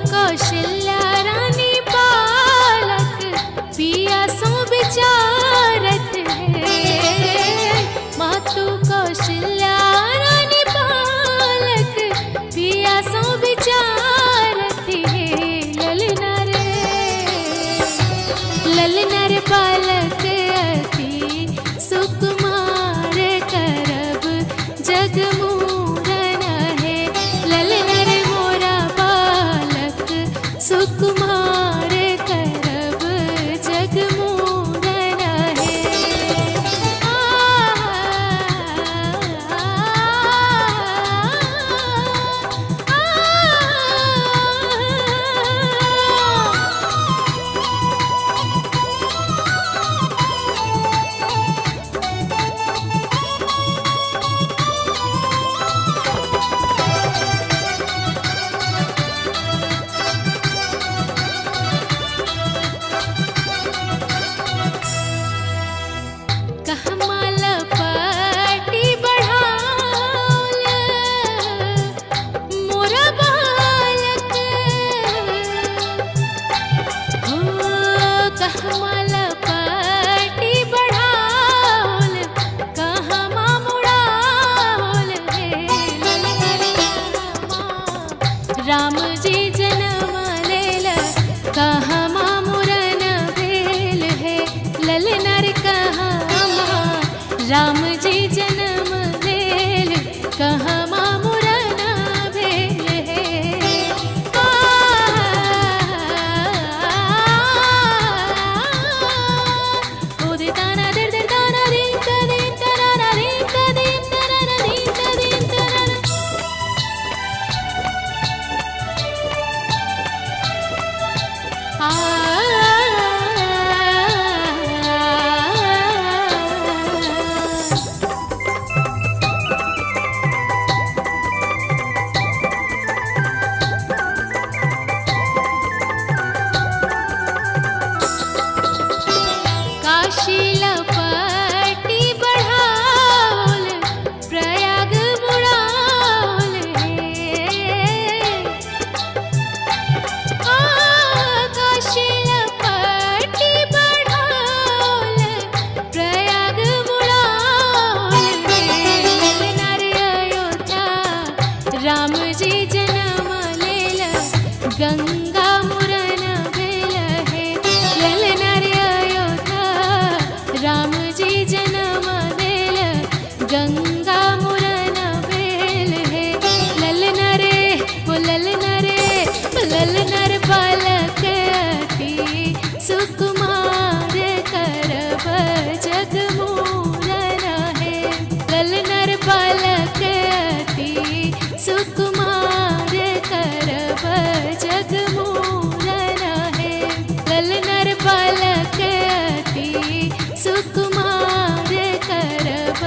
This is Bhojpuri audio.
कौशल्या रानी बालक पिया सो विचारत है। मातु कौशल्या रानी बालक पिया सो विचारत है। ललना रे बालक अति सुकुमार करब जगमूरन है। ललना रे मोरा सुकुमार करब जगमूरन है। राम जी जन्म लेल कहाँ मुरन भेल है। ललना रे कहाँ राम जी जन्म लेल कहाँ मुरन भेल है। ओ दे ताना दे दे ताना रे कदे ताना रे कदे ताना रे कदे ताना। काशीला पट्टी बढ़ाओल प्रयाग मुड़ाओल है। काशीला पट्टी बढ़ाओल प्रयाग मुड़ाओल है। ललना रे अयोध्या राम जी जन्म लेल गंगा मुरन भेल है। ललना रे राम जी जन्म लेल गंगा मुरन भेल है। ललना रे बालक अति सुकुमार करब जगमूरन है। ललना रे बालक अति सुकुमार करब जगमूरन है। ललना रे बालक अति सुकुमार करब